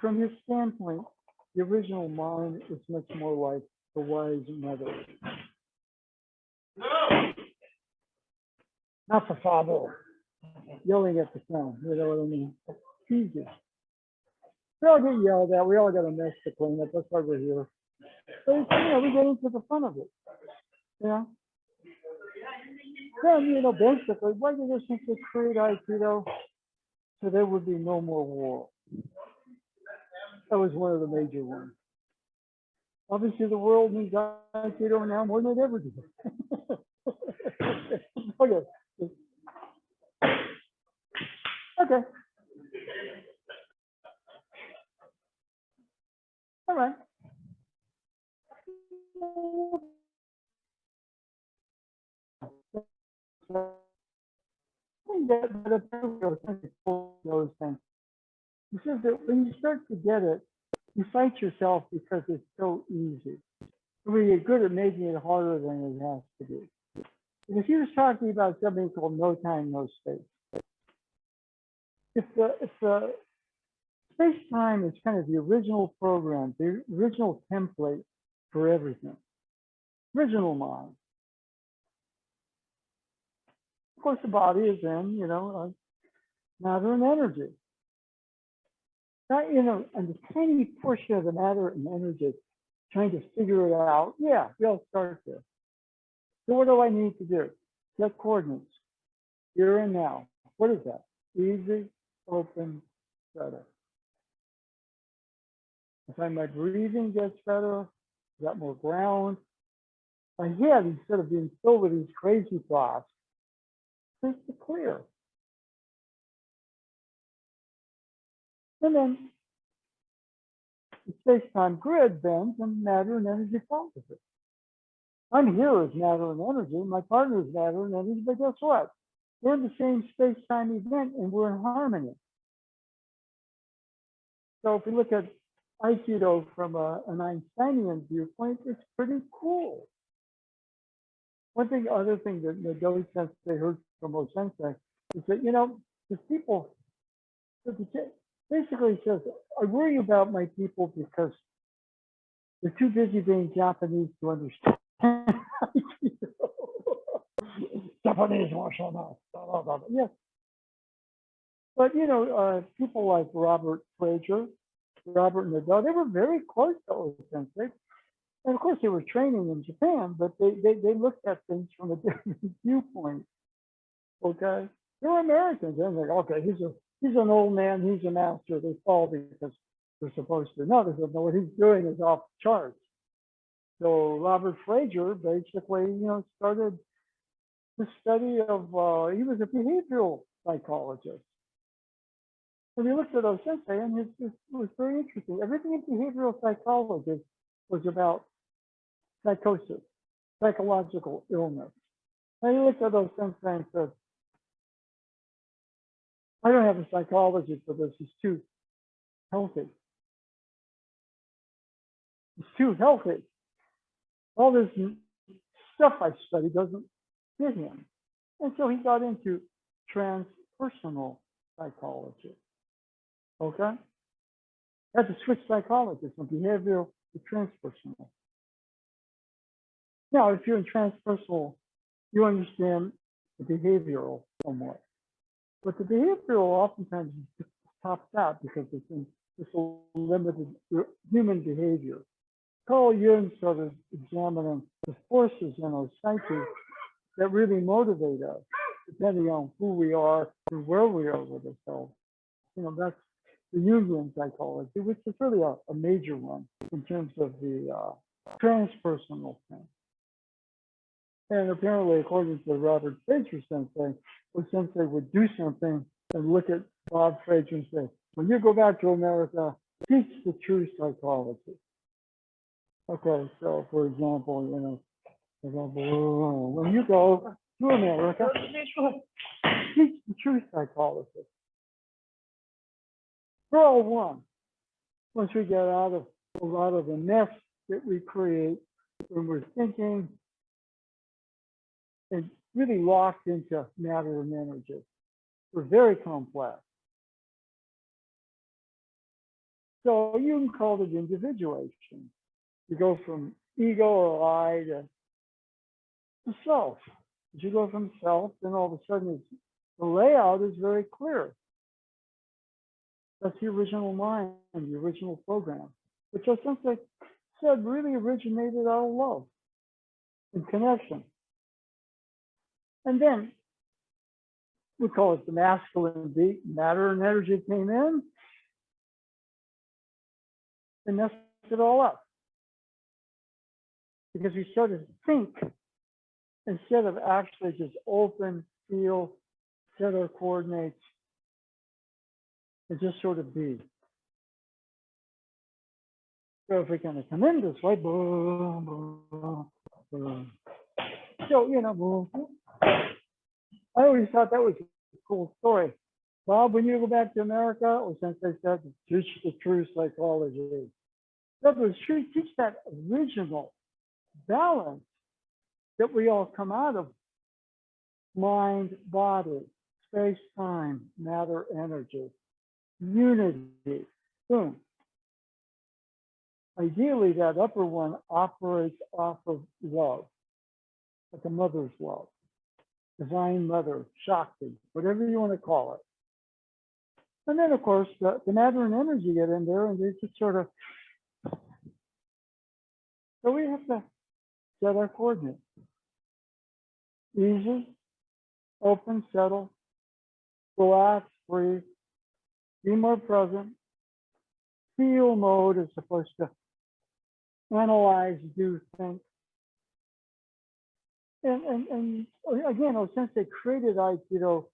From his standpoint, the original mind is much more like the wise mother. Not the father yelling at the son, you know what I mean? Jesus. We all get yelled at, we all got a mess to clean up, that's why we're here. But it's, you know, we get into the fun of it. Yeah. Then, you know, basically, why did this think to create Aikido? So there would be no more war. That was one of the major ones. Obviously, the world needs Aikido now more than it ever did. Okay. Okay. All right. Those things. He says that when you start to get it, you fight yourself because it's so easy. We get good at making it harder than it has to be. And if he was talking about something called no time, no space, if the space time is kind of the original program, the original template for everything, original mind. Of course, the body is in, you know, matter and energy. Not, you know, and the tiny portion of the matter and energy, trying to figure it out. Yeah, we'll start there. So what do I need to do? Get coordinates, here and now. What is that? Easy, open, better. If my breathing gets better, got more ground. My head, instead of being filled with these crazy thoughts, starts to clear. And then the space-time grid bends and matter and energy follows it. I'm here as matter and energy. My partner is matter and energy, but guess what? We're in the same space-time event and we're in harmony. So if we look at Aikido from an Einsteinian viewpoint, it's pretty cool. Other thing that the Doji Sensei heard from O Sensei is that, you know, the people, basically says, I worry about my people because they're too busy being Japanese to understand. Japanese martial arts. Yes. But, you know, people like Robert Nadal, they were very close to O Sensei. And of course, they were training in Japan, but they looked at things from a different viewpoint. Okay, they're Americans. They're like, okay, he's an old man, he's a master. They fall because they're supposed to. No, they said, no, what he's doing is off the charts. So Robert Fraser basically, you know, started the study of. He was a behavioral psychologist. And he looked at O Sensei, and it was very interesting. Everything in behavioral psychology was about psychosis, psychological illness. And he looked at those things and said, I don't have a psychologist for this, he's too healthy. He's too healthy. All this stuff I study doesn't fit him. And so he got into transpersonal psychology. Okay? Had to switch psychology from behavioral to transpersonal. Now, if you're in transpersonal, you understand the behavioral somewhat. But the behavioral oftentimes tops out because it's in this limited human behavior. Carl Jung started examining the forces in our psyche that really motivate us, depending on who we are and where we are with ourselves. You know, that's the Jungian psychology, which is really a major one in terms of the transpersonal thing. And apparently, according to Robert Fraser Sensei, when Sensei would do something and look at Bob Fraser and say, when you go back to America, teach the true psychology. Okay, so for example, you know, when you go to America, teach the true psychology. we're all one. Once we get out of a lot of the mess that we create when we're thinking and really locked into matter and energy. We're very complex. So you can call it individuation. You go from ego or I to self. As you go from self, then all of a sudden the layout is very clear. That's the original mind, the original program, which I think I said really originated out of love and connection. And then we call it the masculine beat. Matter and energy came in and messed it all up. Because we started to think instead of actually just open, feel, set our coordinates, and just sort of be. So if we're going to come in this way, boom, boom, boom. So, you know, boom. I always thought that was a cool story. Bob, when you go back to America, or since they said, teach the true psychology. That was teach that original balance that we all come out of. Mind, body, space, time, matter, energy, unity, boom. Ideally, that upper one operates off of love, like a mother's love, divine mother, Shakti, whatever you want to call it. And then, of course, the matter and energy get in there, and they just sort of, so we have to set our coordinates. Easy, open, settle, relax, breathe, be more present. Feel mode is supposed to analyze, do, think. And again, since they created Aikido,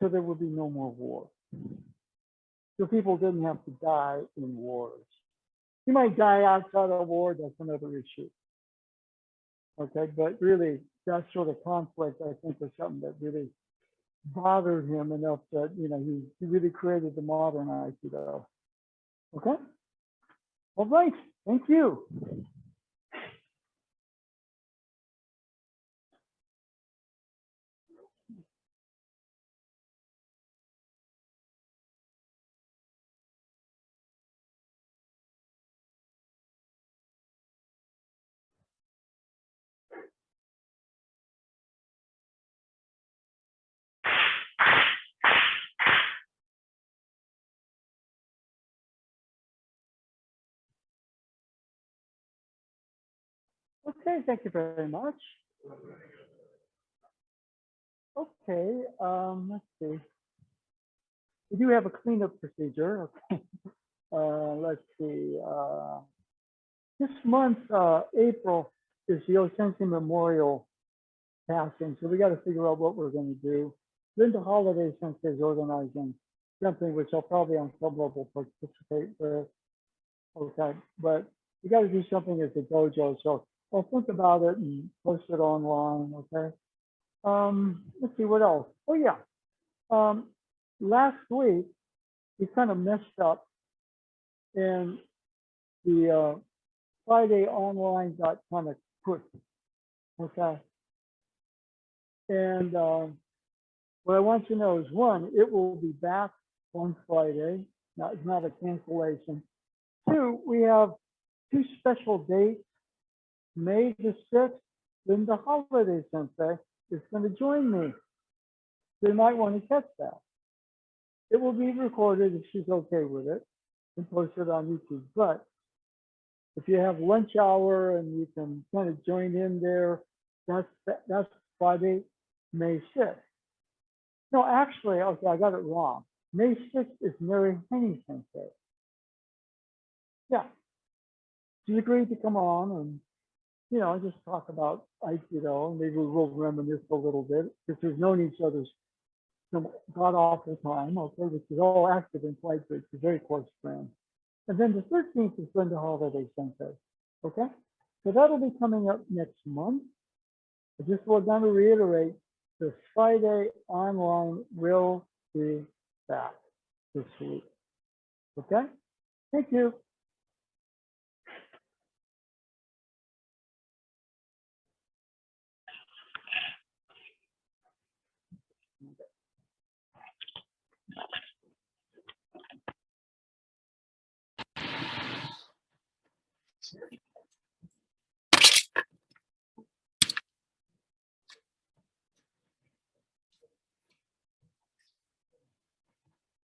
so there would be no more war. So people didn't have to die in wars. You might die outside of war, that's another issue. Okay, but really, that sort of conflict, I think, was something that really bothered him enough that, you know, he really created the modern Aikido. Okay? All right, thank you. Okay, thank you very much. Okay, let's see. We do have a cleanup procedure. Okay. Let's see. This month, April, is the Osensei Memorial passing, so we got to figure out what we're going to do. Linda Holiday Sensei is organizing something which I'll probably on some level participate with. Okay, but we got to do something as a dojo, so I'll think about it and post it online. Okay. Let's see what else. Oh yeah. Last week we kind of messed up and the Friday online got kind of quick. Okay. And what I want you to know is, one, it will be back on Friday. Now, it's not a cancellation. Two, we have two special dates. May the 6th, Linda Holiday Sensei is going to join me. So you might want to catch that. It will be recorded if she's okay with it and posted on YouTube. But if you have lunch hour and you can kind of join in there, that's Friday, May 6th. No, actually, okay, I got it wrong. May 6th is Mary Henning Sensei. Yeah. She's agreed to come on and, you know, just talk about Aikido. Maybe we'll reminisce a little bit because we've known each other's some god-awful time, okay, which is all active and quite good. She's a very close friend. And then the 13th is Linda Holiday Sensei, okay? So that'll be coming up next month. I just want to reiterate, the Friday online will be back this week. Okay? Thank you.